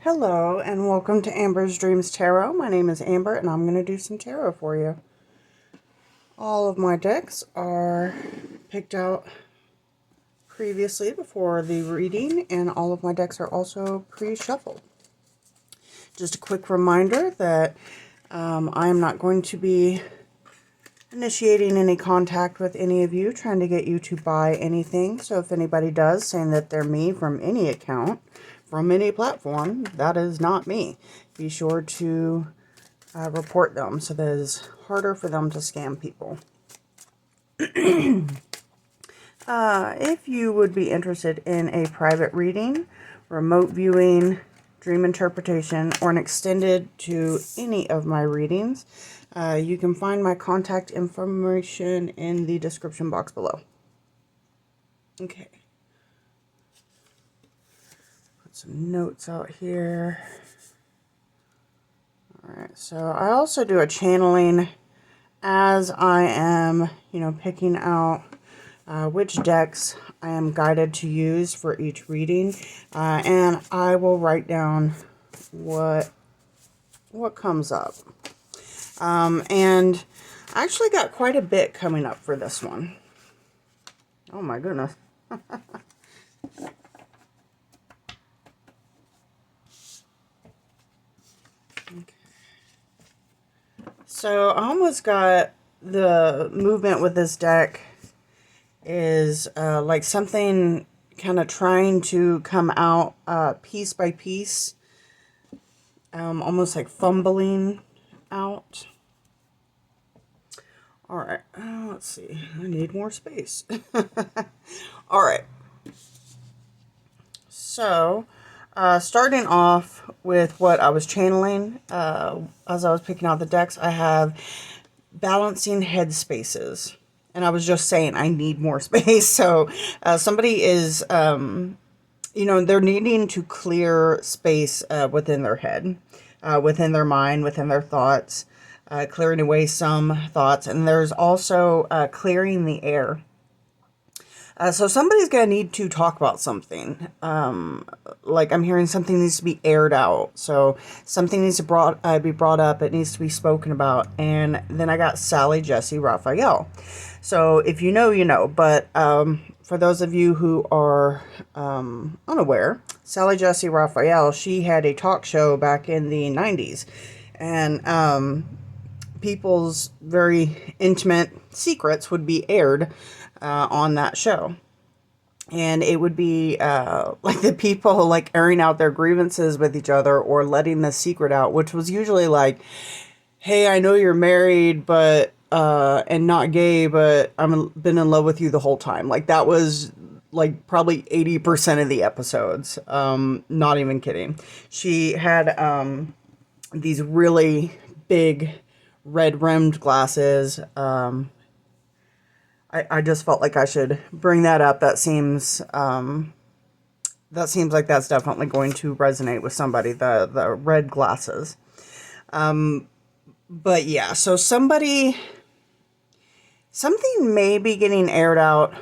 Hello and welcome to Amber's Dreams Tarot. My name is Amber and I'm going to do some tarot for you. All of my decks are picked out previously before the reading, and all of my decks are also pre-shuffled. Just a quick reminder that I am not going to be initiating any contact with any of you, trying to get you to buy anything. So if anybody does, saying that they're me from any account, from any platform, that is not me. Be sure to report them so that it's harder for them to scam people. If you would be interested in a private reading, remote viewing, dream interpretation, or an extended to any of my readings, you can find my contact information in the description box below. Okay. Put some notes out here. Alright, so I also do a channeling as I am, picking out which decks I am guided to use for each reading, and I will write down what comes up. And I actually got quite a bit coming up for this one. Oh my goodness. Okay. So I almost got the movement with this deck is like something kind of trying to come out piece by piece, almost like fumbling out. All right, let's see. I need more space. All right. So, starting off with what I was channeling, as I was picking out the decks, I have balancing head spaces. And I was just saying I need more space. So, somebody is, they're needing to clear space within their head, within their mind, within their thoughts, clearing away some thoughts. And there's also clearing the air. So somebody's going to need to talk about something. Like I'm hearing something needs to be aired out. So something needs to be brought up. It needs to be spoken about. And then I got Sally, Jesse, Raphael. So if you know, you know. But for those of you who are unaware, Sally, Jesse, Raphael, she had a talk show back in the 90s. And people's very intimate secrets would be aired on that show. And it would be like the people like airing out their grievances with each other or letting the secret out, which was usually like, hey, I know you're married, but and not gay, but been in love with you the whole time. Like that was like probably 80% of the episodes. Not even kidding. She had these really big red rimmed glasses. I just felt like I should bring that up. That seems like that's definitely going to resonate with somebody, the red glasses. But yeah, so something may be getting aired out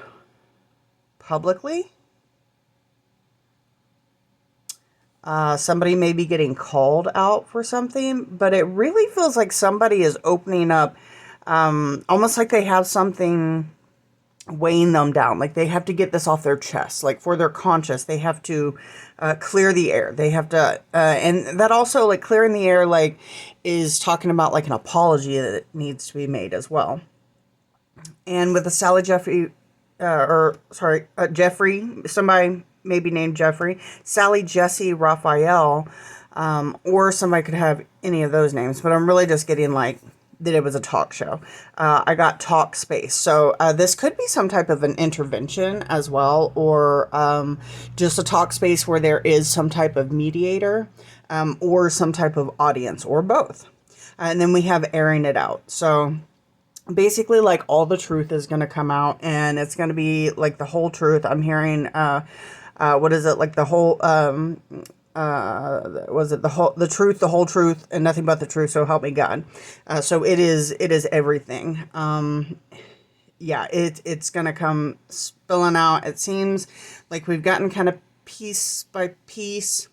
publicly. Somebody may be getting called out for something, but it really feels like somebody is opening up, almost like they have something weighing them down. Like they have to get this off their chest. Like for their conscience, they have to clear the air. They have to, and that also like clearing the air, like is talking about like an apology that needs to be made as well. And with the Sally Jeffrey, Jeffrey, somebody maybe named Jeffrey, Sally, Jesse, Raphael, or somebody could have any of those names, but I'm really just getting like that it was a talk show. I got talk space. So this could be some type of an intervention as well, or just a talk space where there is some type of mediator or some type of audience or both. And then we have airing it out. So basically like all the truth is going to come out, and it's going to be like the whole truth. I'm hearing, what is it? Like the whole, was it the truth, the whole truth, and nothing but the truth, so help me God. So it is everything. Yeah, it's gonna come spilling out. It seems like we've gotten kind of piece by piece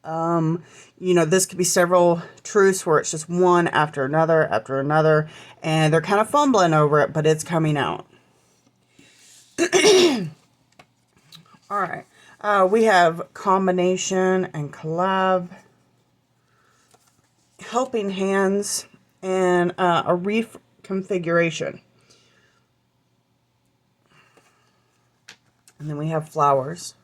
This could be several truths where it's just one after another, and they're kind of fumbling over it, but it's coming out. All right. We have combination and collab, helping hands, and a reconfiguration. And then we have flowers.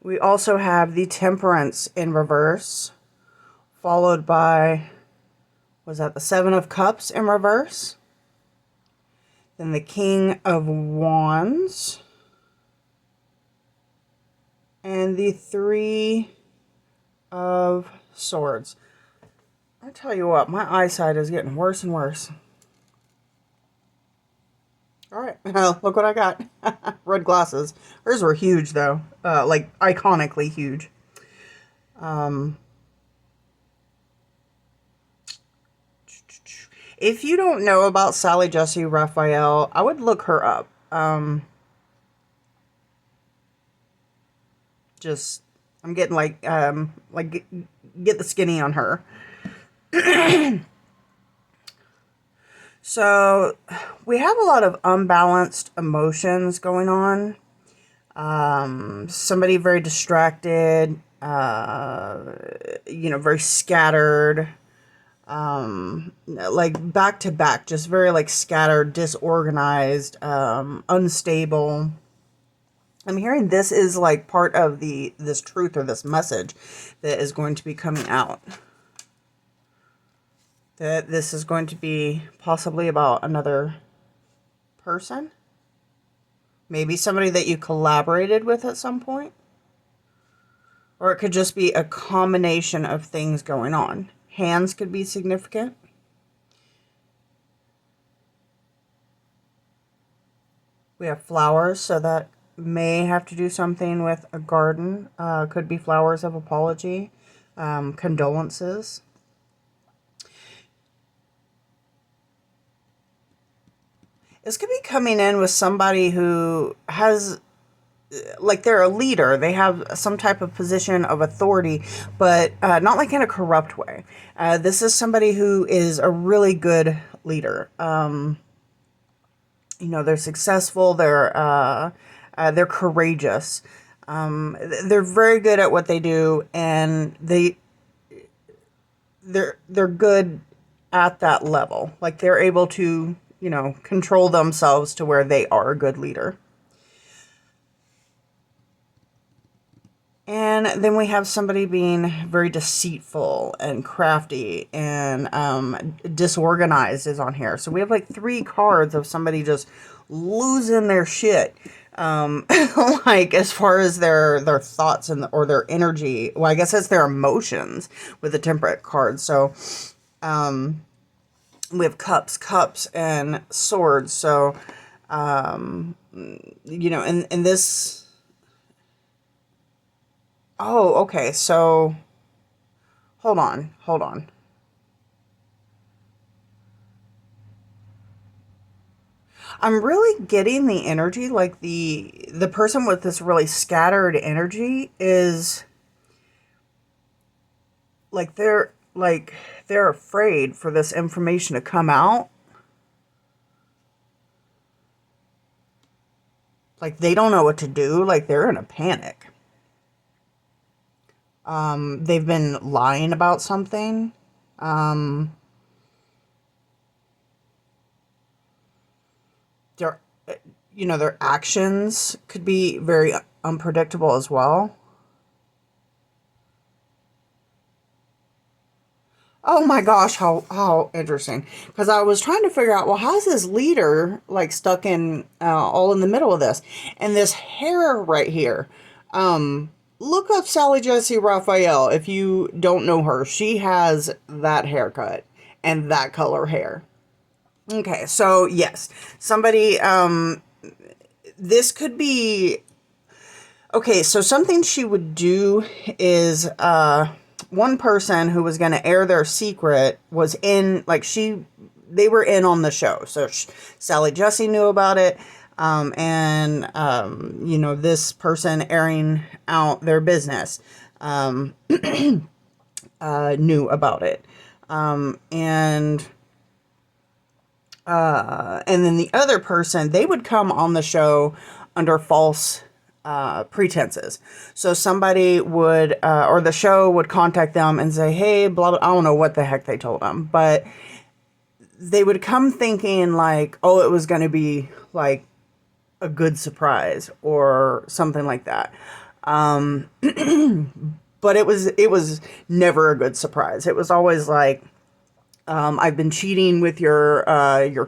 We also have the Temperance in reverse, followed by, was that the Seven of Cups in reverse? Then the King of Wands. And the Three of Swords. I tell you what, my eyesight is getting worse and worse. All right, look what I got. Red glasses. Hers were huge, though. Like, iconically huge. If you don't know about Sally Jessy Raphael, I would look her up. I'm getting get the skinny on her. So, we have a lot of unbalanced emotions going on. Somebody very distracted, very scattered, like back to back, just very like scattered, disorganized, unstable. I'm hearing this is like part of this truth or this message that is going to be coming out. That this is going to be possibly about another person. Maybe somebody that you collaborated with at some point. Or it could just be a combination of things going on. Hands could be significant. We have flowers, so that may have to do something with a garden. Could be flowers of apology, condolences. This could be coming in with somebody who has, like, they're a leader. They have some type of position of authority, but not like in a corrupt way. This is somebody who is a really good leader. They're successful. They're courageous. They're very good at what they do, and they're good at that level. Like, they're able to, control themselves to where they are a good leader. And then we have somebody being very deceitful and crafty and disorganized is on here. So we have like 3 cards of somebody just losing their shit. Like as far as their thoughts or their energy. Well, I guess it's their emotions with the Temperate card. So we have cups and swords. So, and this... Oh, okay, so... Hold on. I'm really getting the energy, like the person with this really scattered energy is... they're afraid for this information to come out. Like, they don't know what to do. Like, they're in a panic. They've been lying about something. Their actions could be very unpredictable as well. Oh my gosh, how interesting. Because I was trying to figure out, well, how's this leader, like, stuck in, all in the middle of this? And this hair right here. Look up Sally Jessy Raphael if you don't know her. She has that haircut and that color hair. Okay, so yes, somebody, this could be... Okay, so something she would do is, one person who was going to air their secret was in, like, they were in on the show. So Sally Jessy knew about it. This person airing out their business knew about it. And then the other person, they would come on the show under false pretenses. So somebody would, or the show would contact them and say, hey, blah, blah, I don't know what the heck they told them, but they would come thinking like, oh, it was going to be like a good surprise or something like that. But it was never a good surprise. It was always like, I've been cheating with your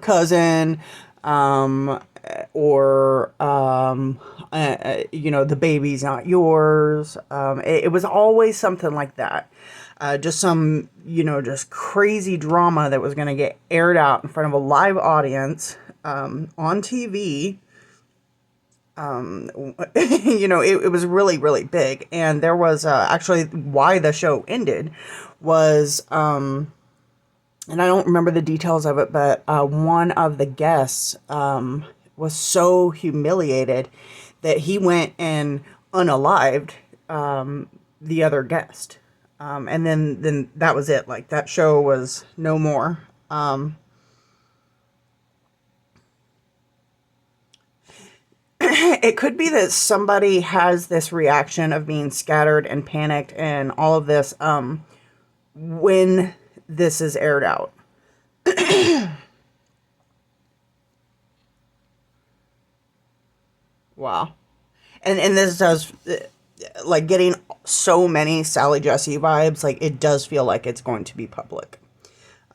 cousin, the baby's not yours. It was always something like that. Just some, just crazy drama that was going to get aired out in front of a live audience, on TV. It was really, really big. And there was, actually why the show ended was, and I don't remember the details of it, but one of the guests was so humiliated that he went and unalived the other guest. And then that was it. Like, that show was no more. It could be that somebody has this reaction of being scattered and panicked and all of this when this is aired out. Wow. And this does, like, getting so many Sally Jesse vibes, like, it does feel like it's going to be public.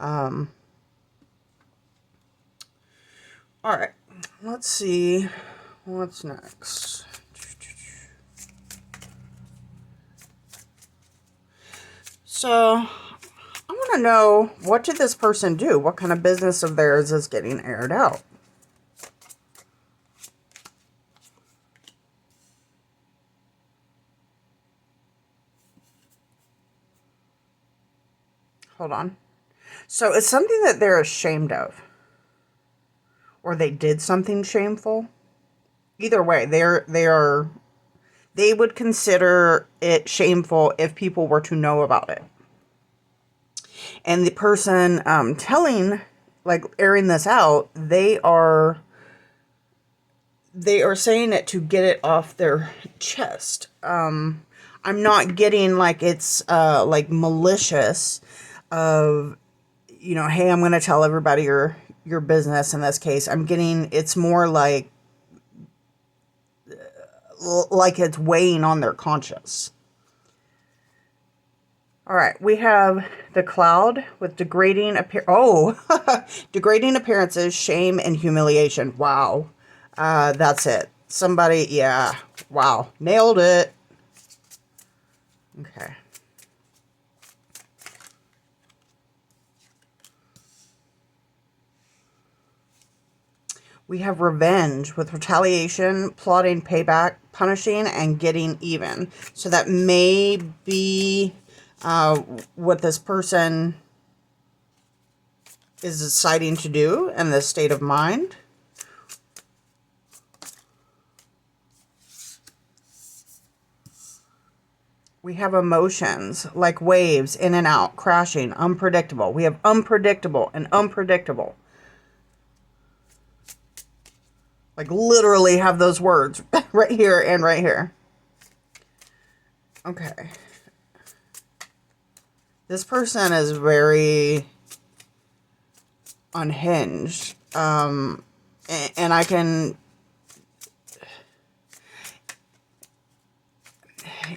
All right. Let's see what's next. So, I want to know, what did this person do? What kind of business of theirs is getting aired out? Hold on. So it's something that they're ashamed of. Or they did something shameful. Either way, they would consider it shameful if people were to know about it. And the person airing this out, they are saying it to get it off their chest. I'm not getting like it's like malicious of, hey, I'm going to tell everybody your business in this case. I'm getting, it's more like it's weighing on their conscience. All right, we have the Cloud with degrading appearances, shame, and humiliation. Wow. That's it. Somebody, yeah. Wow. Nailed it. Okay. We have revenge with retaliation, plotting payback, punishing, and getting even. So that may be what this person is deciding to do in this state of mind. We have emotions like waves, in and out, crashing, unpredictable. We have unpredictable and unpredictable. Like, literally have those words right here and right here. Okay. This person is very unhinged. And I can,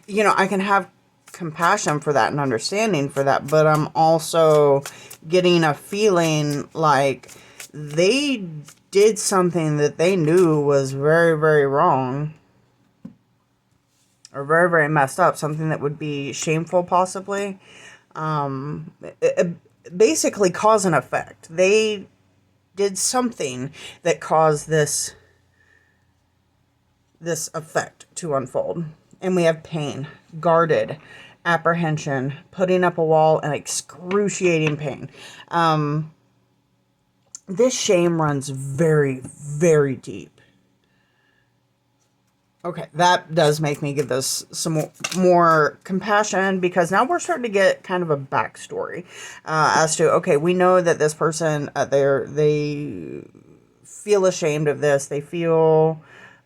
I can have compassion for that and understanding for that, but I'm also getting a feeling like they did something that they knew was very, very wrong, or very, very messed up, something that would be shameful possibly. Basically cause and effect. They did something that caused this effect to unfold. And we have pain, guarded, apprehension, putting up a wall, and excruciating pain. This shame runs very, very deep. Okay, that does make me give this some more compassion, because now we're starting to get kind of a backstory as to, okay, we know that this person, they feel ashamed of this. They feel,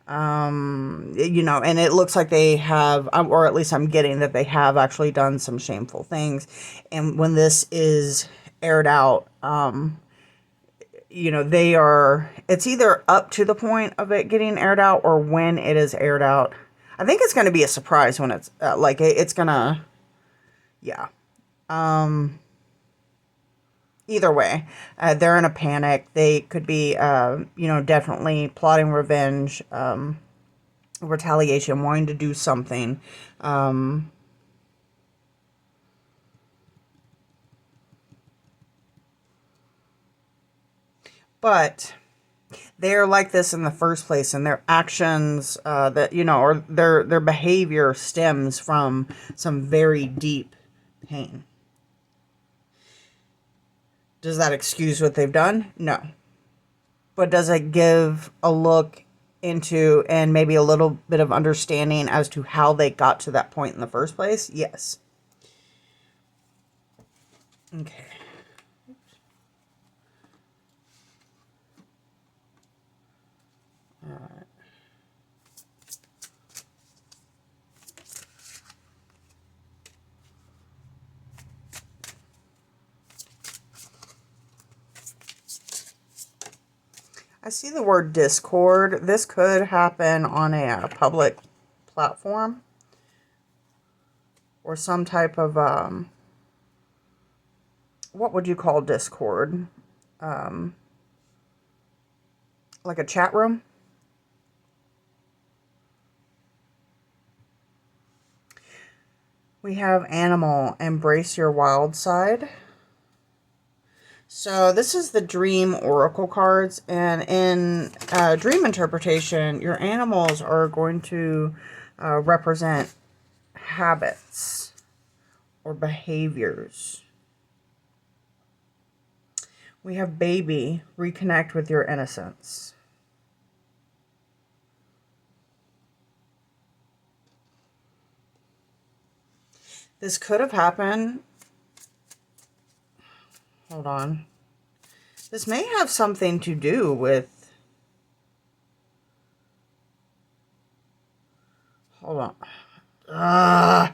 and it looks like they have, or at least I'm getting that they have actually done some shameful things. And when this is aired out, they are, it's either up to the point of it getting aired out, or when it is aired out. I think it's going to be a surprise when it's it's going to, yeah. Either way, they're in a panic. They could be, definitely plotting revenge, retaliation, wanting to do something. But they're like this in the first place, and their actions, or their behavior stems from some very deep pain. Does that excuse what they've done? No. But does it give a look into, and maybe a little bit of understanding as to how they got to that point in the first place? Yes. Okay. All right. I see the word Discord. This could happen on a public platform, or some type of, what would you call Discord? Like a chat room? We have animal, embrace your wild side. So this is the dream oracle cards, and in dream interpretation, your animals are going to represent habits or behaviors. We have baby, reconnect with your innocence. This could have happened. Hold on. This may have something to do with... Hold on.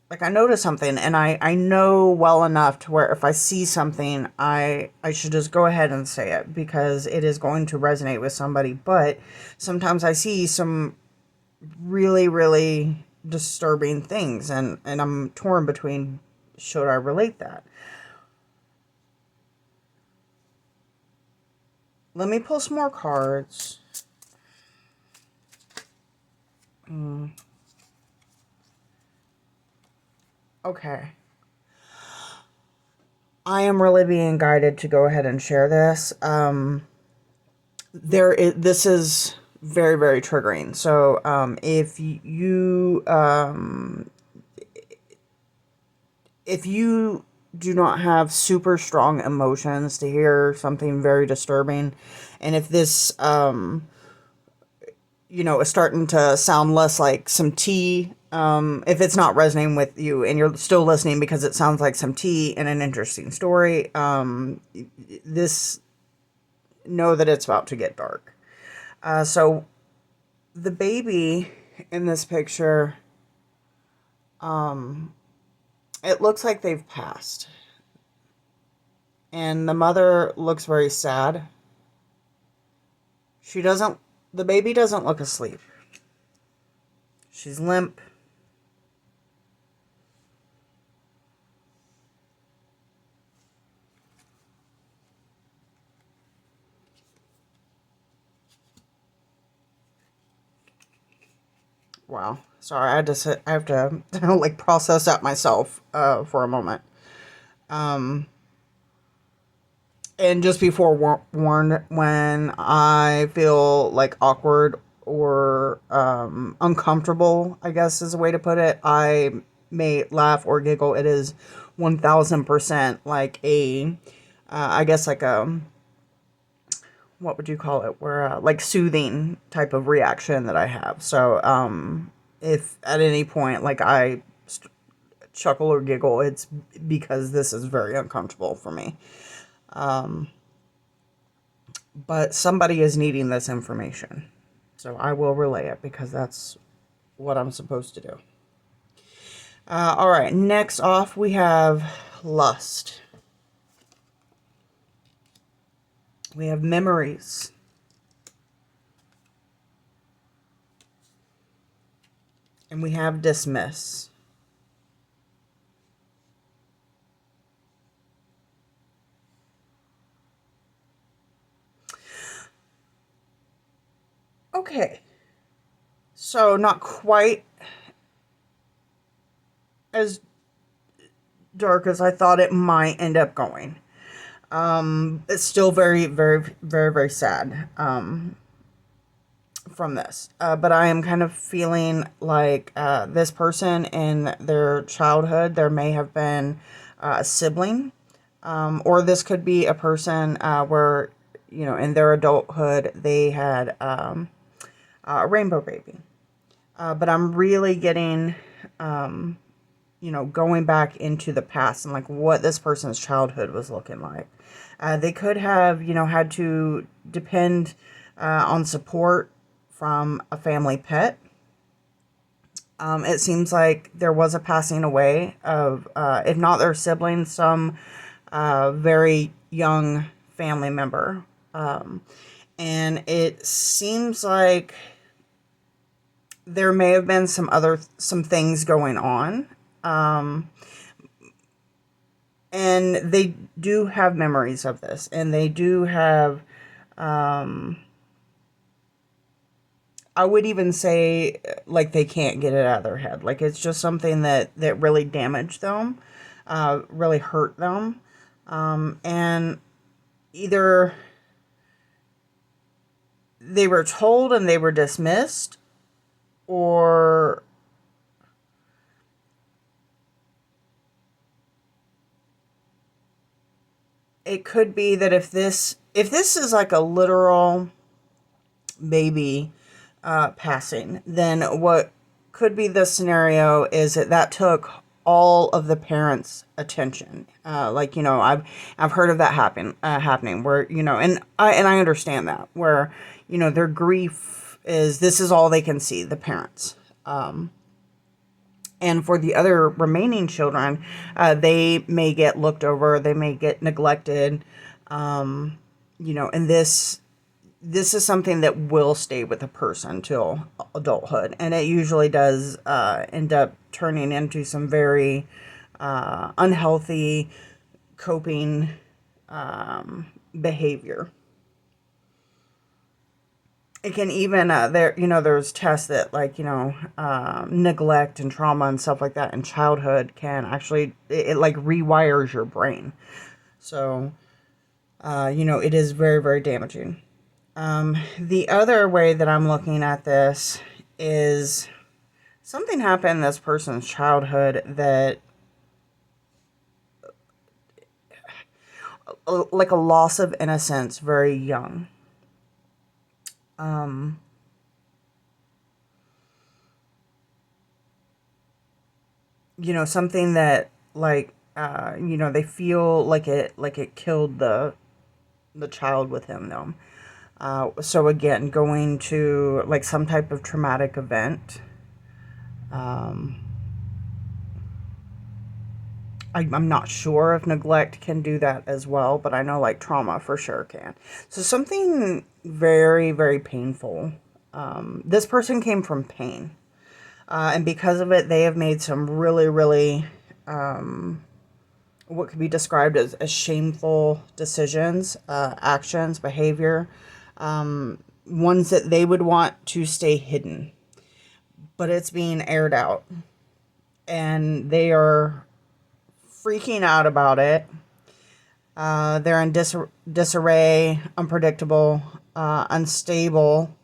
Like, I noticed something, and I know well enough to where if I see something, I should just go ahead and say it, because it is going to resonate with somebody. But sometimes I see some really, really disturbing things, and I'm torn between, should I relate that? Let me pull some more cards. Okay. I am really being guided to go ahead and share this. This is very, very triggering. So, if you do not have super strong emotions to hear something very disturbing, and if this, is starting to sound less like some tea, if it's not resonating with you and you're still listening because it sounds like some tea and an interesting story, this, know that it's about to get dark. So the baby in this picture, it looks like they've passed. And the mother looks very sad. The baby doesn't look asleep. She's limp. Wow. Sorry, I have to like process that myself for a moment. And just be forewarned, when I feel like awkward or uncomfortable, I guess is a way to put it, I may laugh or giggle. It is 1000% like I guess like what would you call it? Where like soothing type of reaction that I have. So if at any point like I chuckle or giggle, it's because this is very uncomfortable for me. But somebody is needing this information. So I will relay it because that's what I'm supposed to do. All right, next off we have lust. We have memories. And we have dismiss. Okay. So not quite as dark as I thought it might end up going. It's still very, very, very, very sad from this. But I am kind of feeling like this person in their childhood, there may have been a sibling, or this could be a person where, you know, in their adulthood, they had a rainbow baby. But I'm really getting, you know, going back into the past and like what this person's childhood was looking like. They could have, you know, had to depend on support from a family pet. It seems like there was a passing away of, if not their sibling, some very young family member. And it seems like there may have been some things going on. And they do have memories of this, and they do have, I would even say, like, they can't get it out of their head. Like, it's just something that really damaged them, really hurt them. And either they were told and they were dismissed, or it could be that if this is like a literal baby passing, then what could be the scenario is that took all of the parents' attention. Like, you know, I've heard of that happening where, you know, and I understand that, where, you know, their grief is, this is all they can see, the parents. And for the other remaining children, they may get looked over, they may get neglected, you know, and this is something that will stay with a person till adulthood. And it usually does end up turning into some very unhealthy coping behavior. It can even there's tests that, like, you know, neglect and trauma and stuff like that in childhood can actually, it like rewires your brain. So you know, it is very, very damaging. The other way that I'm looking at this is something happened in this person's childhood that, like a loss of innocence very young. You know, something that, like, you know, they feel like it killed the child within them. So again, going to like some type of traumatic event. I'm not sure if neglect can do that as well, but I know like trauma for sure can. So something very, very painful. This person came from pain. And because of it, they have made some really, really, what could be described as shameful decisions, actions, behavior, ones that they would want to stay hidden. But it's being aired out. And they are freaking out about it. They're in disarray, unpredictable, unstable.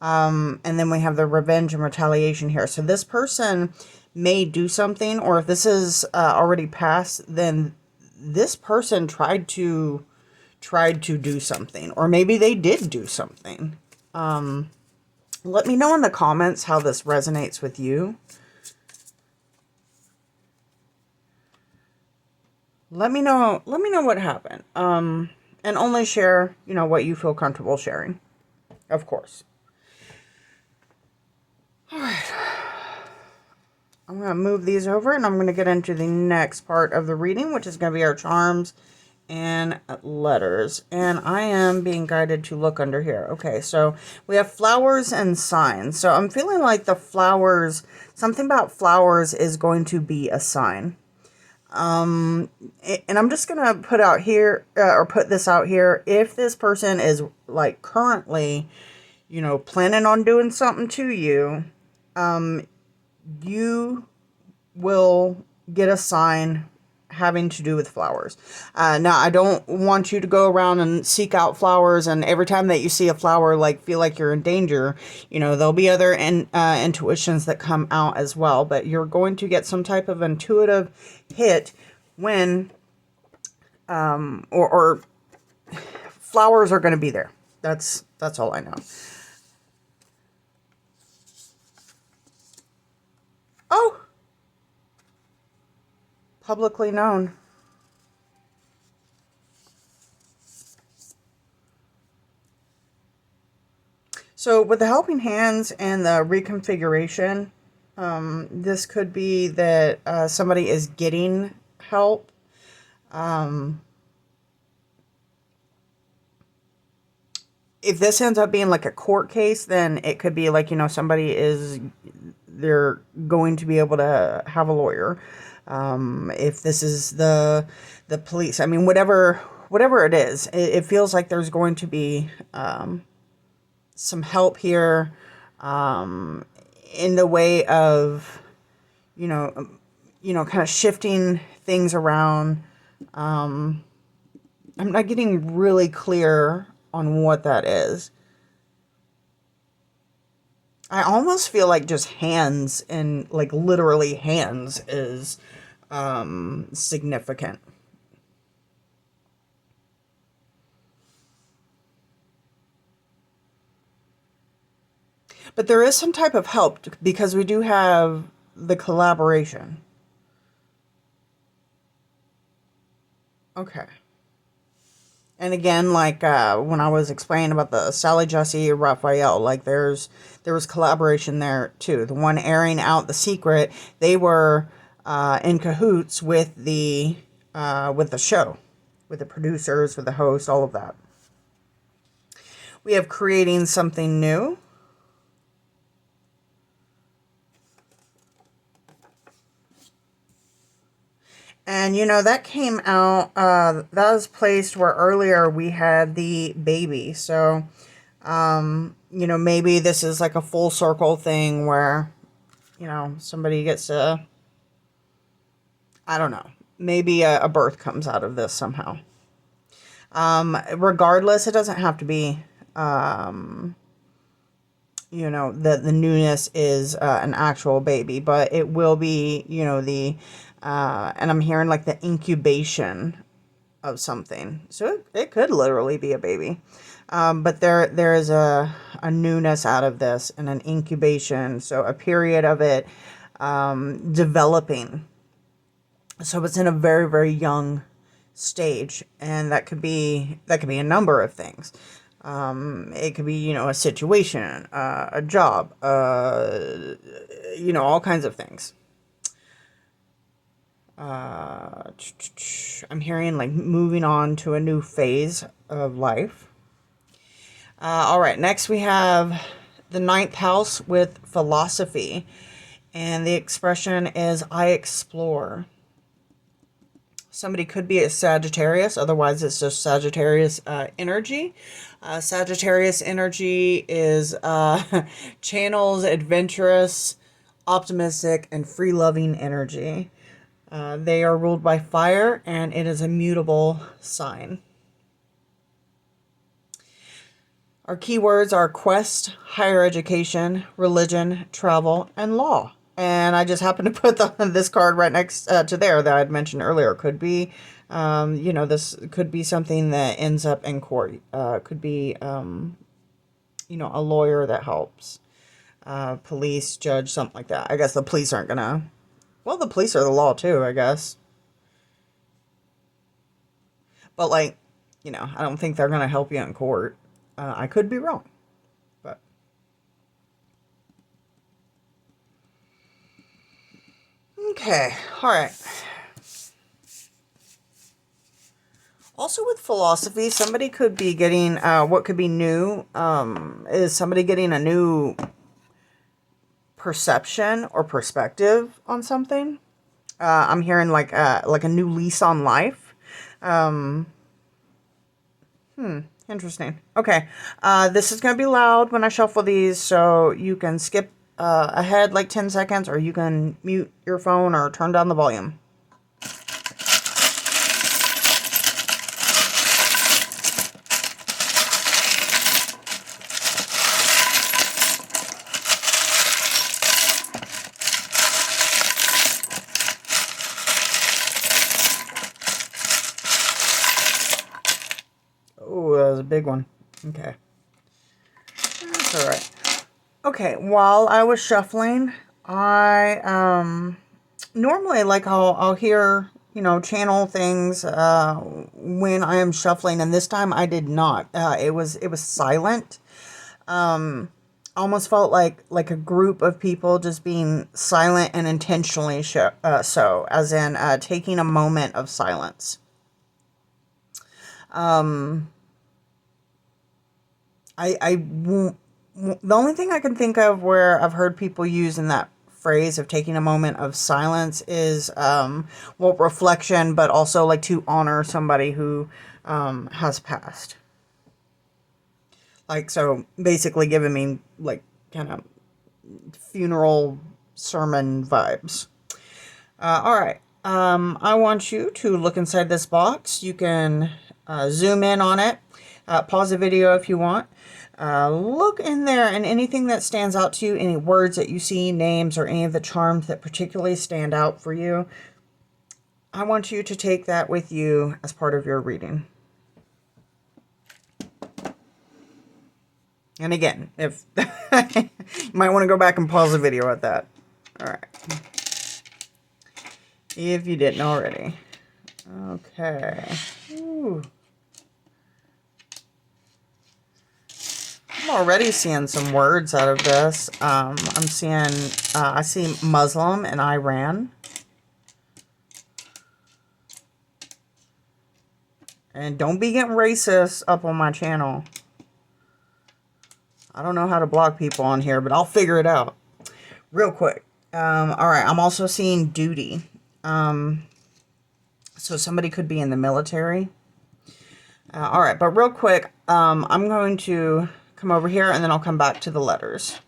And then we have the revenge and retaliation here. So this person may do something, or if this is already passed, then this person tried to tried to do something, or maybe they did do something. Let me know in the comments how this resonates with you. Let me know what happened. And only share, what you feel comfortable sharing, of course. All right. I'm going to move these over, and I'm going to get into the next part of the reading, which is going to be our charms and letters. And I am being guided to look under here. Okay, so we have flowers and signs. So I'm feeling like the flowers, something about flowers is going to be a sign. And I'm just going to put out here, or put this out here, if this person is like currently, planning on doing something to you, you will get a sign having to do with flowers. Now, I don't want you to go around and seek out flowers, and every time that you see a flower, like, feel like you're in danger. There'll be other intuitions that come out as well, but you're going to get some type of intuitive hit when, or flowers are going to be there. That's all I know. Oh! Publicly known. So with the helping hands and the reconfiguration, this could be that somebody is getting help. If this ends up being like a court case, then it could be like, they're going to be able to have a lawyer. If this is the police, I mean, whatever it is, it feels like there's going to be some help here in the way of, kind of shifting things around. I'm not getting really clear on what that is. I almost feel like just hands, and like literally hands, is significant. But there is some type of help, because we do have the collaboration. Okay. And again, like when I was explaining about the Sally Jesse Raphael, like there was collaboration there too. The one airing out the secret, they were in cahoots with the show, with the producers, with the host, all of that. We have creating something new. And, that came out, that was placed where earlier we had the baby. So, maybe this is like a full circle thing where, somebody gets to, I don't know, maybe a birth comes out of this somehow. Regardless, it doesn't have to be, the newness is an actual baby, but it will be, and I'm hearing like the incubation of something. So it could literally be a baby. But there is a newness out of this, and an incubation. So a period of it developing. So it's in a very, very young stage, and that could be a number of things. It could be, a situation, a job, all kinds of things. I'm hearing like moving on to a new phase of life. All right, next we have the 9th house with philosophy, and the expression is I explore. Somebody could be a Sagittarius, otherwise it's just Sagittarius energy. Sagittarius energy is channels adventurous, optimistic, and free-loving energy. They are ruled by fire, and it is a mutable sign. Our keywords are quest, higher education, religion, travel, and law. And I just happened to put this card right next to there that I had mentioned earlier. Could be You know, this could be something that ends up in court. Could be, you know, a lawyer that helps. Police, judge, something like that. I guess the police aren't gonna... Well, the police are the law too, I guess. But, like, you know, I don't think they're gonna help you in court. I could be wrong. But... Okay, alright. Also with philosophy, somebody could be getting, what could be new, is somebody getting a new perception or perspective on something. I'm hearing like a new lease on life. Interesting. Okay. This is going to be loud when I shuffle these, so you can skip ahead like 10 seconds, or you can mute your phone or turn down the volume. Oh, that was a big one. Okay. That's all right. Okay, while I was shuffling, I normally, like, I'll hear, you know, channel things when I am shuffling, and this time I did not. It was silent. Almost felt like a group of people just being silent and intentionally so, as in taking a moment of silence. The only thing I can think of where I've heard people using that phrase of taking a moment of silence is, well, reflection, but also like to honor somebody who has passed. Like, so basically giving me like kind of funeral sermon vibes. All right. I want you to look inside this box. You can zoom in on it. Pause the video if you want. Look in there, and anything that stands out to you, any words that you see, names, or any of the charms that particularly stand out for you, I want you to take that with you as part of your reading. And again, if you might want to go back and pause the video at that. All right. If you didn't already. Okay. Ooh. I'm already seeing some words out of this. I'm seeing, I see Muslim and Iran. And don't be getting racist up on my channel. I don't know how to block people on here, but I'll figure it out real quick. All right, I'm also seeing duty. So somebody could be in the military. All right, but real quick, I'm going to come over here, and then I'll come back to the letters.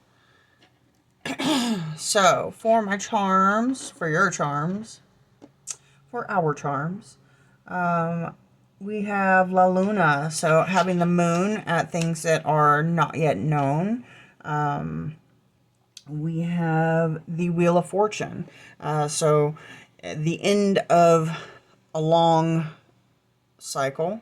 So, for my charms, for your charms, for our charms, we have La Luna, so having the moon at things that are not yet known. We have the Wheel of Fortune, so the end of a long cycle.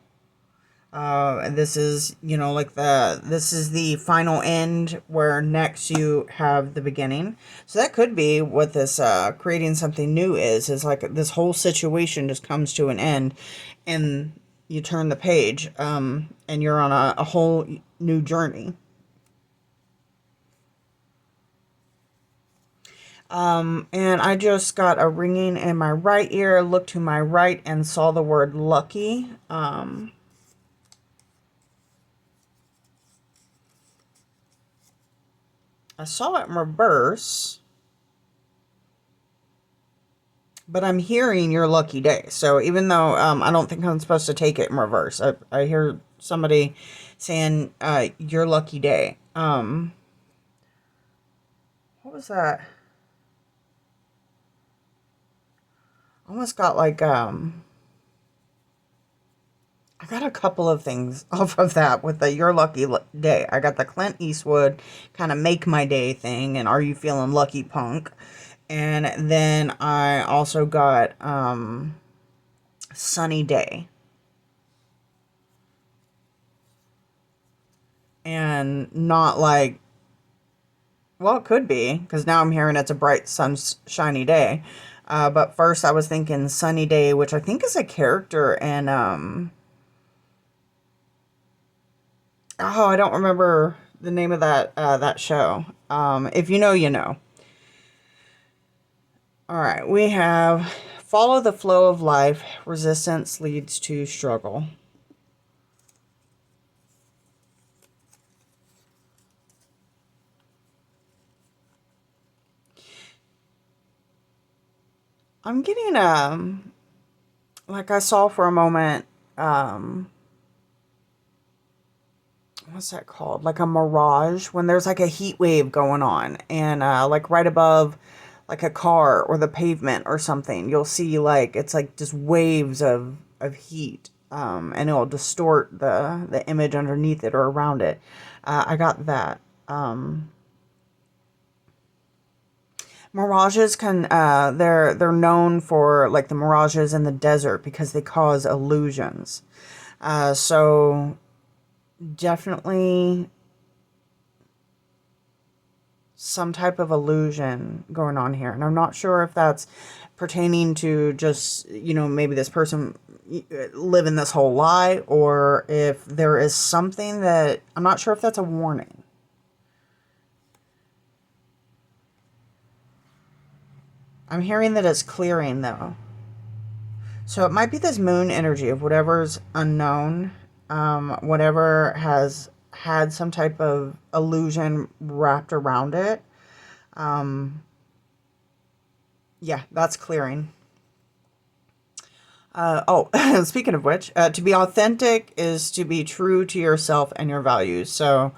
This is, you know, like this is the final end where next you have the beginning. So that could be what this, creating something new is like this whole situation just comes to an end and you turn the page, and you're on a whole new journey. And I just got a ringing in my right ear, looked to my right and saw the word lucky. I saw it in reverse, but I'm hearing your lucky day. So even though I don't think I'm supposed to take it in reverse, I hear somebody saying your lucky day. What was that? Almost got like I got a couple of things off of that with the your lucky day. I got the Clint Eastwood kind of make my day thing and are you feeling lucky punk. And then I also got sunny day. And not like, well, it could be, because now I'm hearing it's a bright, sunshiny day. But first I was thinking sunny day, which I think is a character in, oh, I don't remember the name of that show. If you know, you know. All right, we have follow the flow of life. Resistance leads to struggle. I'm getting like I saw for a moment, what's that called? Like a mirage, when there's like a heat wave going on, and like right above like a car or the pavement or something, you'll see like it's like just waves of heat, and it'll distort the image underneath it or around it. I got that. Mirages can they're known for like the mirages in the desert because they cause illusions. So definitely some type of illusion going on here. And I'm not sure if that's pertaining to just, maybe this person living this whole lie, or if there is something that, I'm not sure if that's a warning. I'm hearing that it's clearing though. So it might be this moon energy of whatever's unknown, whatever has had some type of illusion wrapped around it. Yeah, that's clearing. Speaking of which, to be authentic is to be true to yourself and your values. So,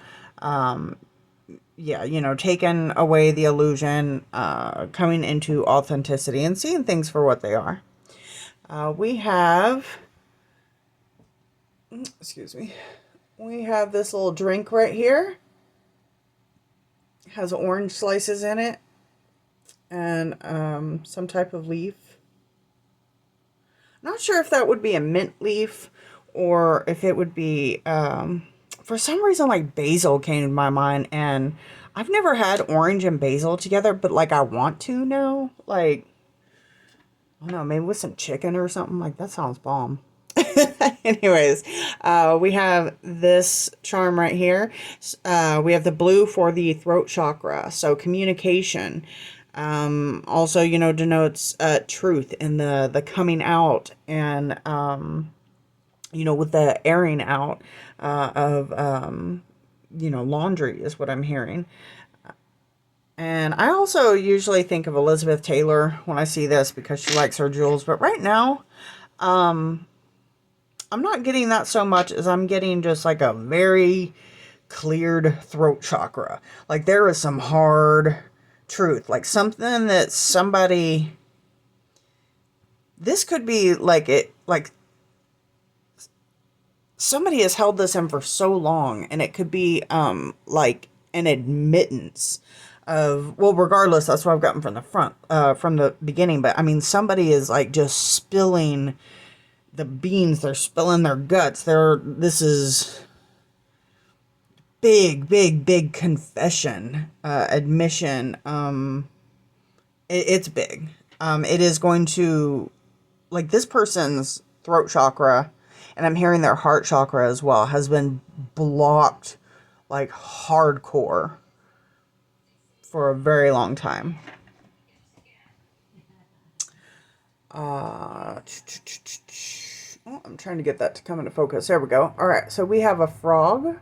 yeah, taking away the illusion, coming into authenticity and seeing things for what they are. We have, excuse me, we have this little drink right here. It has orange slices in it and some type of leaf. Not sure if that would be a mint leaf or if it would be, for some reason, like basil came to my mind, and I've never had orange and basil together, but like I want to now. Like, I don't know, maybe with some chicken or something. Like, that sounds bomb. Anyways, we have this charm right here. We have the blue for the throat chakra. So communication. Also, denotes truth and the coming out, and with the airing out of laundry is what I'm hearing. And I also usually think of Elizabeth Taylor when I see this because she likes her jewels. But right now, I'm not getting that so much as I'm getting just like a very cleared throat chakra. Like there is some hard truth, like something that somebody, this could be like it, like somebody has held this in for so long, and it could be like an admittance of, well, regardless, that's what I've gotten from the front, from the beginning. But I mean, somebody is like just spilling the beans, they're spilling their guts. This is big confession, admission. It's big. It is going to, like, this person's throat chakra, and I'm hearing their heart chakra as well, has been blocked like hardcore for a very long time. Oh, I'm trying to get that to come into focus. There we go. All right, so we have a frog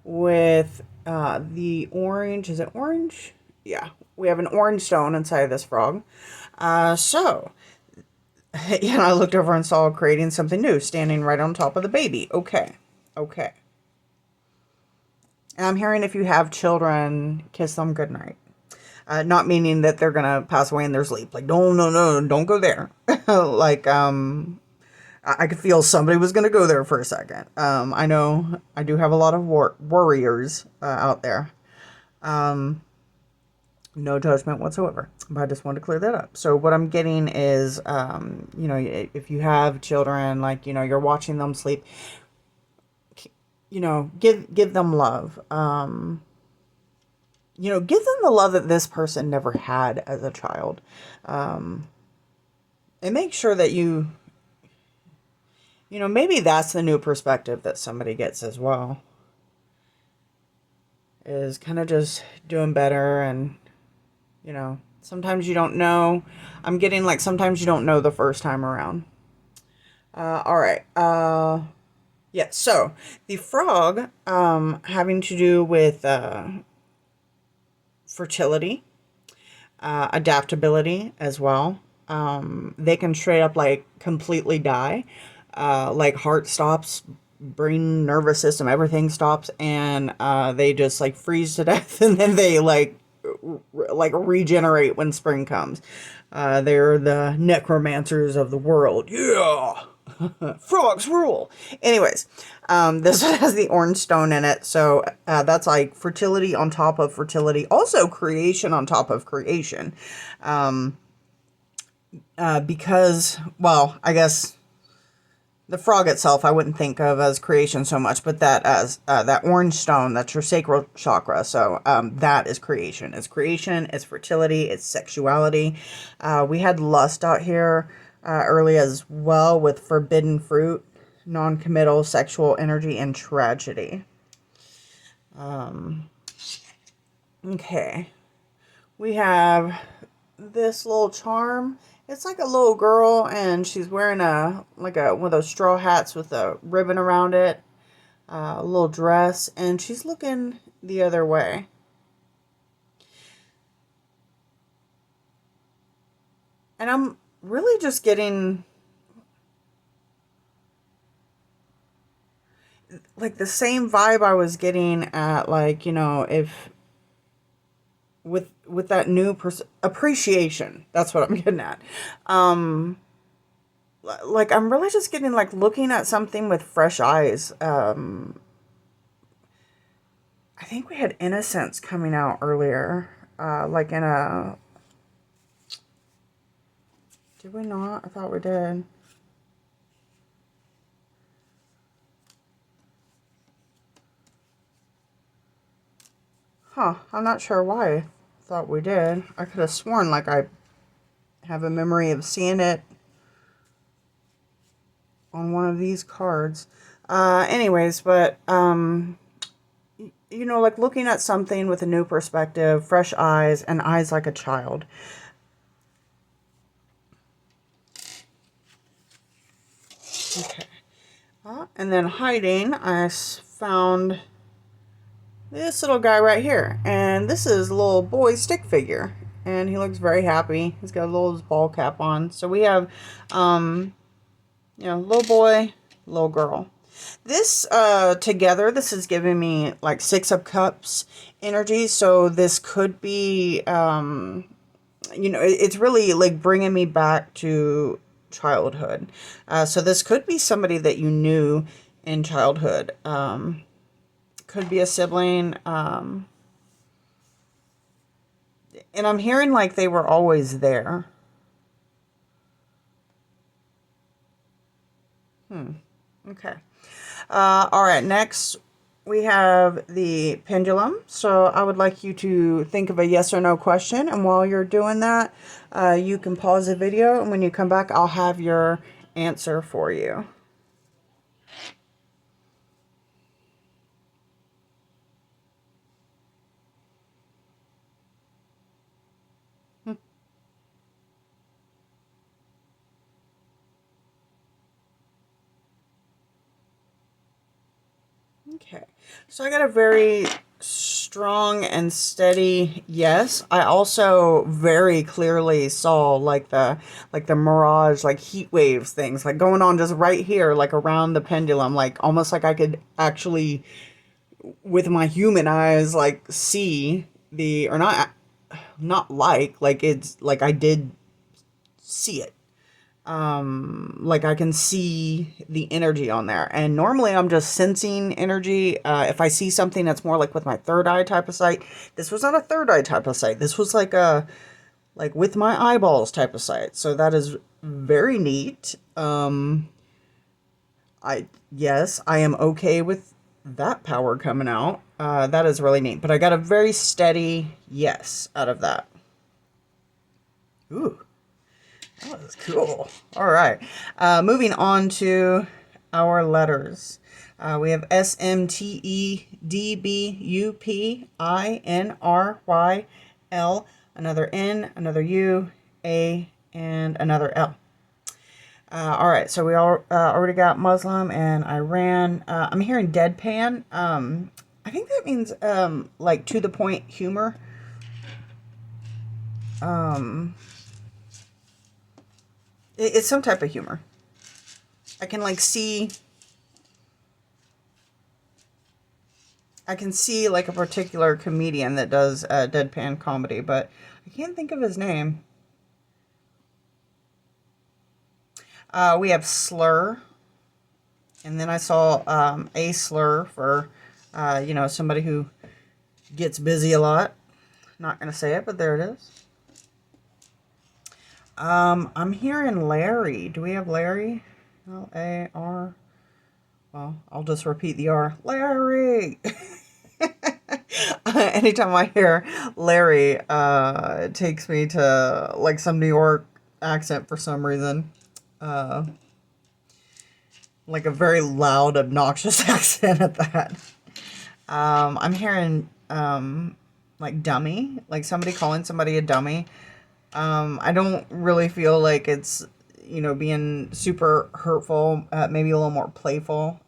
with the orange. Is it orange? Yeah, we have an orange stone inside of this frog. So, I looked over and saw creating something new, standing right on top of the baby. Okay. And I'm hearing if you have children, kiss them goodnight. Not meaning that they're going to pass away in their sleep. Like, no, don't go there. Like, I could feel somebody was going to go there for a second. I know I do have a lot of warriors out there. No judgment whatsoever. But I just wanted to clear that up. So what I'm getting is, if you have children, like, you're watching them sleep, give them love. Give them the love that this person never had as a child. And make sure that maybe that's the new perspective that somebody gets as well. Is kind of just doing better, and sometimes you don't know. I'm getting like sometimes you don't know the first time around. All right. Yeah. So the frog, having to do with fertility, adaptability as well. They can straight up like completely die, like heart stops, brain, nervous system, everything stops, and they just like freeze to death, and then they like regenerate when spring comes. They're the necromancers of the world. Yeah. Frogs rule. Anyways, this one has the orange stone in it, so that's like fertility on top of fertility, also creation on top of creation. Because, well, I guess the frog itself I wouldn't think of as creation so much, but that as that orange stone, that's your sacral chakra. So that is creation. It's creation, it's fertility, it's sexuality. We had lust out here early as well with forbidden fruit, non-committal sexual energy, and tragedy. Okay. We have this little charm. It's like a little girl, and she's wearing one of those straw hats with a ribbon around it, a little dress, and she's looking the other way. And I'm really just getting like the same vibe I was getting at, like, if with that new appreciation. That's what I'm getting at. Like I'm really just getting like looking at something with fresh eyes. I think we had innocence coming out earlier. Like in a... Did we not? I thought we did. Huh. I'm not sure why I thought we did. I could have sworn like I have a memory of seeing it on one of these cards. Anyways, but, like looking at something with a new perspective, fresh eyes, and eyes like a child. Okay. And then hiding, I found this little guy right here. And this is a little boy stick figure. And he looks very happy. He's got a little ball cap on. So we have, little boy, little girl. This, together, this is giving me like 6 of Cups energy. So this could be, it's really like bringing me back to childhood. So this could be somebody that you knew in childhood. Could be a sibling. And I'm hearing like they were always there. Okay. All right, next we have the pendulum. So I would like you to think of a yes or no question. And while you're doing that, you can pause the video. And when you come back, I'll have your answer for you. Okay, so I got a very strong and steady yes. I also very clearly saw like the mirage, like heat waves things like going on just right here, like around the pendulum, like almost like I could actually with my human eyes like see the, or not like it's like I did see it. Like I can see the energy on there. And normally I'm just sensing energy. If I see something that's more like with my third eye type of sight, this was not a third eye type of sight. This was like a, like with my eyeballs type of sight. So that is very neat. Yes, I am okay with that power coming out. That is really neat. But I got a very steady yes out of that. Ooh. Oh, that's cool. All right. Moving on to our letters. We have S, M, T, E, D, B, U, P, I, N, R, Y, L, another N, another U, A, and another L. All right. So we all already got Muslim and Iran. I'm hearing deadpan. I think that means like to the point humor. Um, it's some type of humor. I can like see. I can see like a particular comedian that does deadpan comedy, but I can't think of his name. We have slur, and then I saw a slur for, somebody who gets busy a lot. Not gonna say it, but there it is. I'm hearing Larry. Do we have Larry? L-A-R. Well, I'll just repeat the R. Larry. Anytime I hear Larry, it takes me to like some New York accent for some reason. Uh, like a very loud, obnoxious accent at that. I'm hearing like dummy, like somebody calling somebody a dummy. I don't really feel like it's, being super hurtful, maybe a little more playful.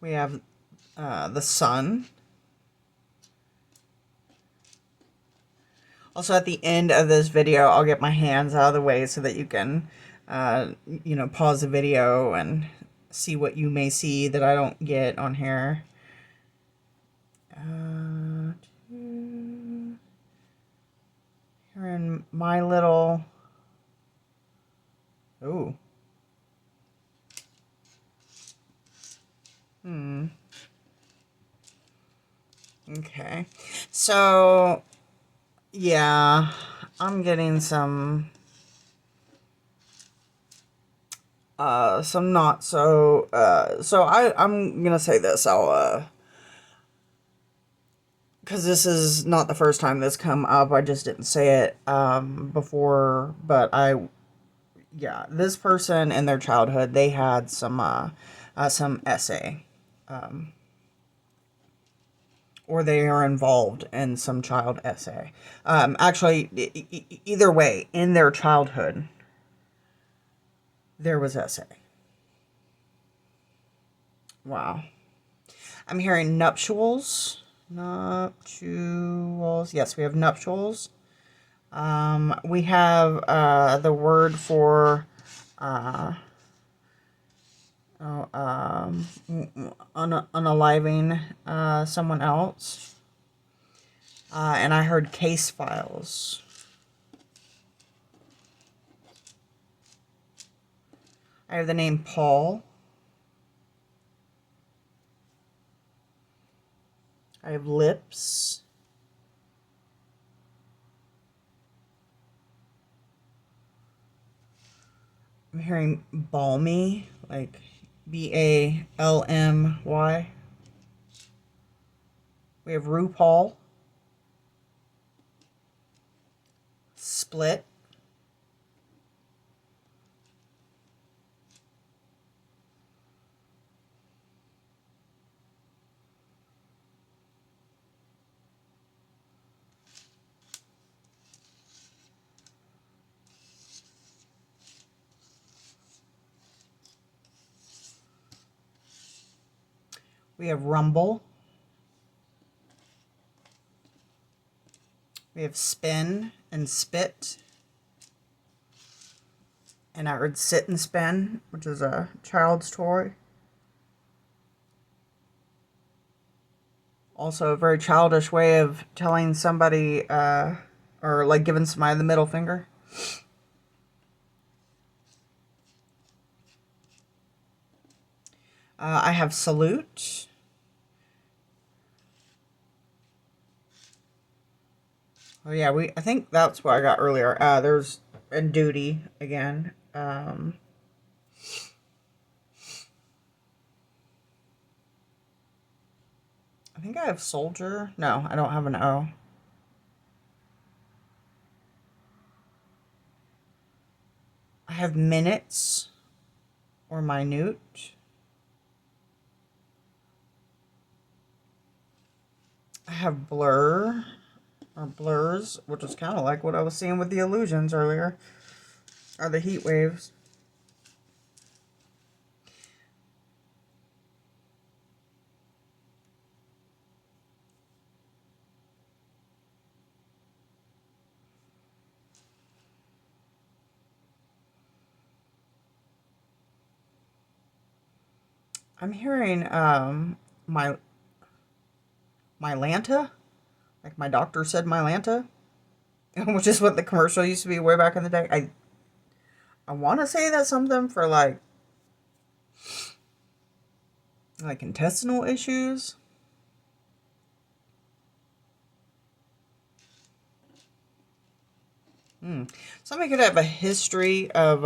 We have the sun. Also, at the end of this video, I'll get my hands out of the way so that you can, pause the video and see what you may see that I don't get on here. Here in my little... Ooh. Okay. So, yeah, I'm getting some not so, I'm gonna say this, because this is not the first time this come up, I just didn't say it, before, but yeah, this person in their childhood, they had some essay, or they are involved in some child essay. Actually, either way, in their childhood, there was essay. Wow. I'm hearing nuptials. Nuptials. Yes, we have nuptials. We have the word for unaliving someone else. And I heard case files. I have the name Paul. I have lips. I'm hearing balmy, like Balmy. We have RuPaul. Split. We have rumble. We have spin and spit. And I heard sit and spin, which is a child's toy. Also a very childish way of telling somebody or like giving somebody the middle finger. I have salute. Oh yeah, I think that's what I got earlier. There's and duty again. I think I have soldier. No, I don't have an O. I have minutes or minute. I have blur or blurs, which is kind of like what I was seeing with the illusions earlier, or the heat waves. I'm hearing my Mylanta, like my doctor said Mylanta, which is what the commercial used to be way back in the day. I want to say that's something for like intestinal issues. Somebody could have a history of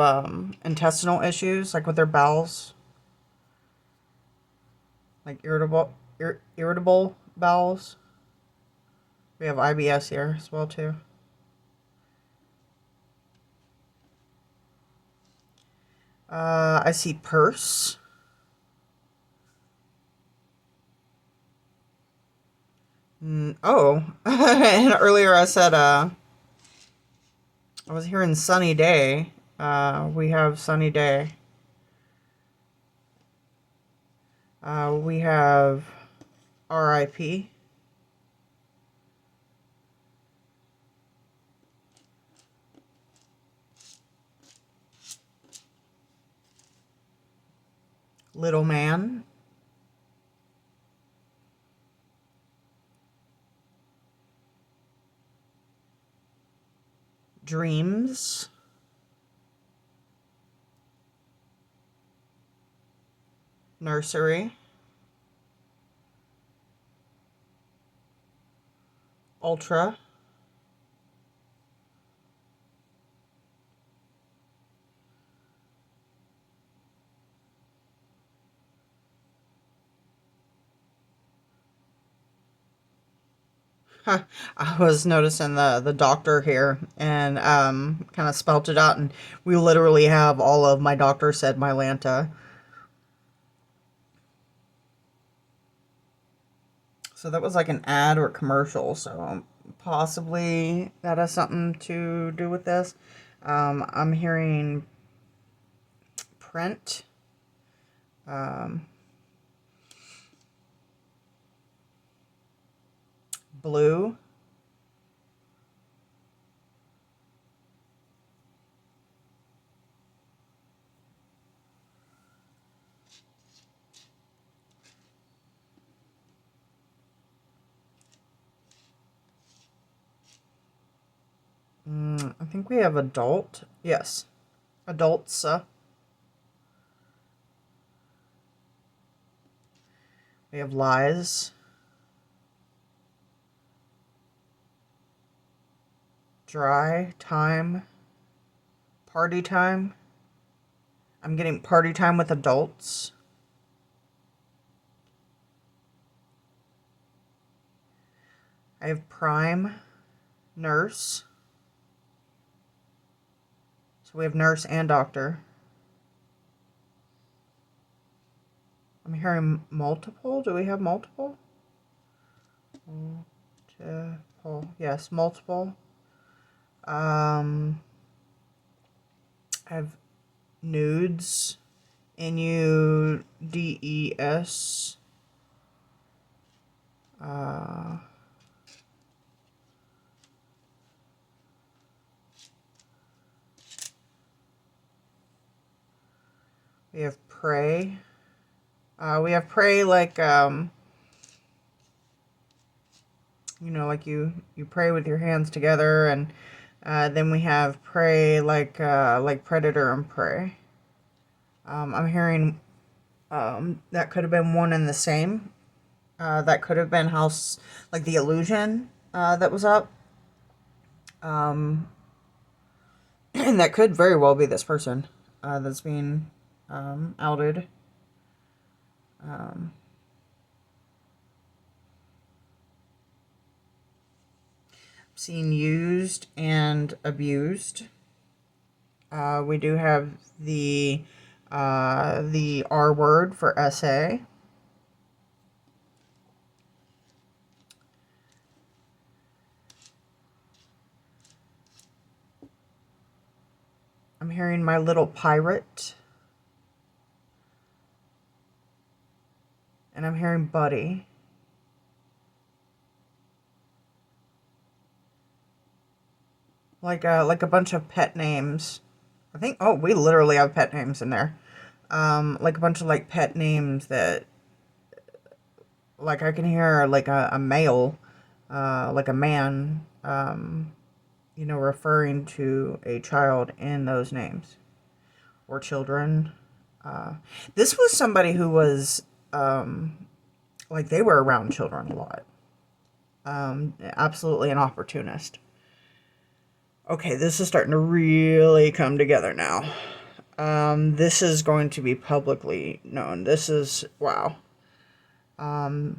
intestinal issues, like with their bowels, like irritable bowels. We have IBS here as well too. I see purse. Oh, and earlier I said I was hearing sunny day. We have sunny day. We have RIP. Little man. Dreams. Nursery. Ultra. I was noticing the doctor here and kind of spelt it out, and we literally have all of my doctor said Mylanta. So that was like an ad or commercial. So possibly that has something to do with this. I'm hearing print. Blue. I think we have adult. Yes. Adults. We have lies. Dry. Time. Party time. I'm getting party time with adults. I have prime. Nurse. So we have nurse and doctor. I'm hearing multiple. Do we have multiple? Multiple. Yes, multiple. I have nudes. NUDES. We have pray. We have pray like You know, like you pray with your hands together, and then we have pray like predator and prey. I'm hearing that could have been one and the same. That could have been house, like the illusion that was up. And that could very well be this person that's being outed. Seen used and abused. We do have the R word for SA. I'm hearing my little pirate. And I'm hearing buddy. Like a bunch of pet names. I think, oh, we literally have pet names in there. Like a bunch of like pet names that, like I can hear like a male, like a man, you know, referring to a child in those names or children. This was somebody who was, like they were around children a lot. Absolutely an opportunist. Okay, this is starting to really come together now. This is going to be publicly known. This is, wow. I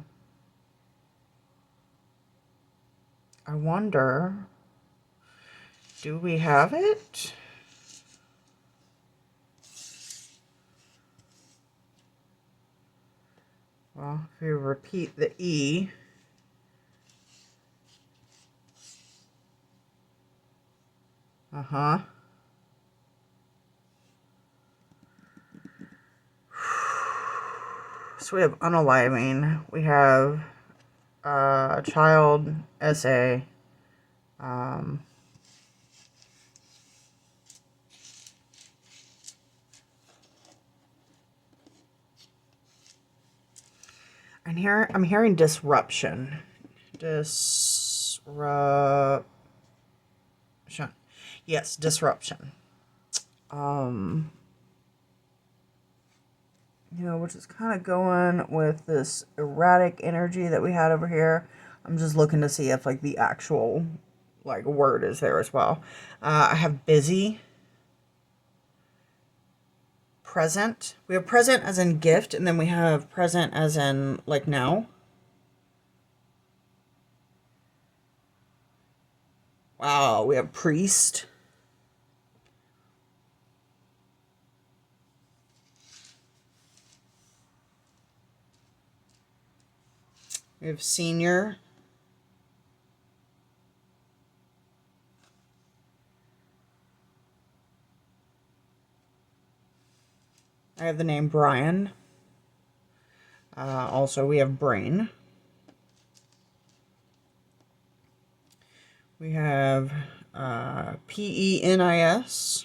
wonder, do we have it? Well, if you repeat the E, uh-huh. So we have unaliving, we have child, SA, I'm hearing disruption. Disruption. Yes, disruption. You know, which is kind of going with this erratic energy that we had over here. I'm just looking to see if like the actual like word is there as well. I have busy. Present. We have present as in gift, and then we have present as in like now. Wow, we have priest. We have senior. I have the name Brian. Also, we have brain. We have PENIS.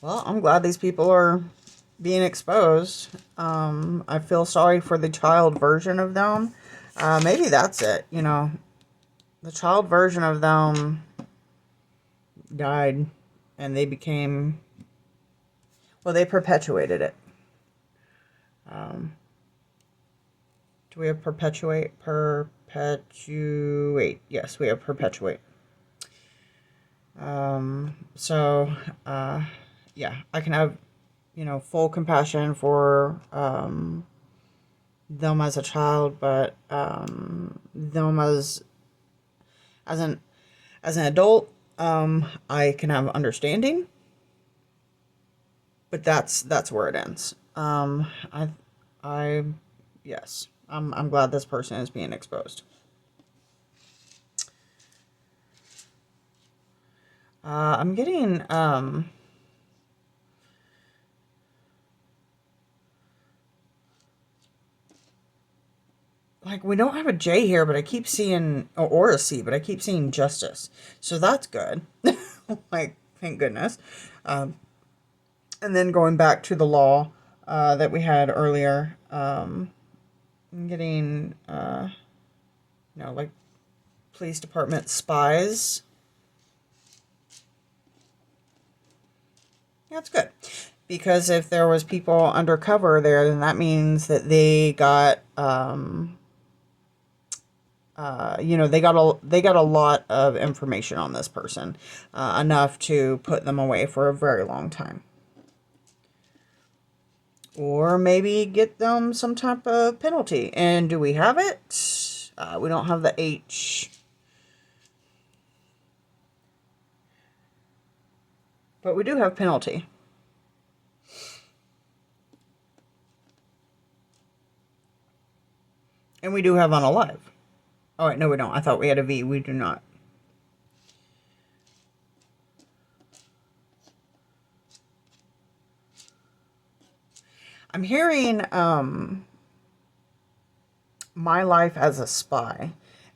Well, I'm glad these people are being exposed. I feel sorry for the child version of them. Maybe that's it, you know. The child version of them died, and they became, well, they perpetuated it. Do we have perpetuate? Perpetuate. Yes, we have perpetuate. So, yeah, I can have, you know, full compassion for them as a child, but them as an adult, I can have understanding, but that's where it ends. Yes, I'm glad this person is being exposed. I'm getting like we don't have a J here, but I keep seeing or a C, but I keep seeing justice, so that's good. Like, thank goodness. And then going back to the law, that we had earlier. I'm getting, like police department spies. That's good. Because if there was people undercover there, then that means that they got, they got a lot of information on this person, enough to put them away for a very long time. Or maybe get them some type of penalty. And do we have it? We don't have the H. But we do have penalty. And we do have unalive. Oh, wait, no, we don't. I thought we had a V. We do not. I'm hearing My Life as a Spy.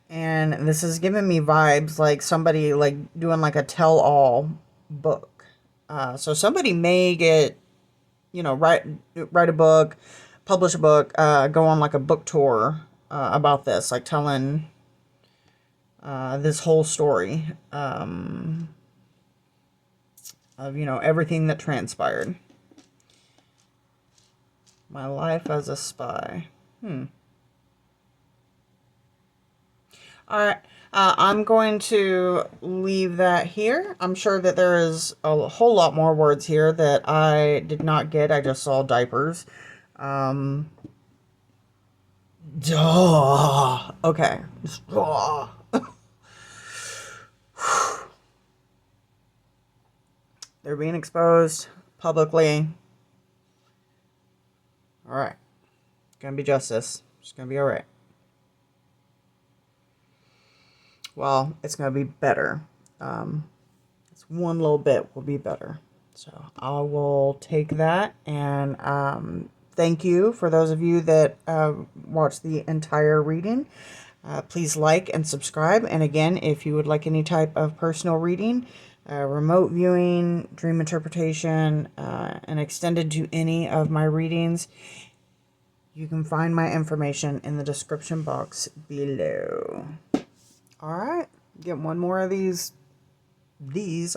And this is giving me vibes like somebody like doing like a tell-all book. So somebody may get, write a book, publish a book, go on like a book tour about this, like telling this whole story of, everything that transpired. My Life as a Spy. All right. I'm going to leave that here. I'm sure that there is a whole lot more words here that I did not get. I just saw diapers. Duh. Okay. Duh. They're being exposed publicly. All right. It's going to be justice. It's going to be all right. Well, it's going to be better. It's one little bit will be better. So I will take that, and thank you for those of you that watched the entire reading. Please like and subscribe. And again, if you would like any type of personal reading, remote viewing, dream interpretation, and extended to any of my readings, you can find my information in the description box below. All right, get one more of these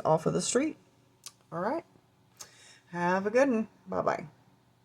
off of the street. All right, have a good one. Bye-bye.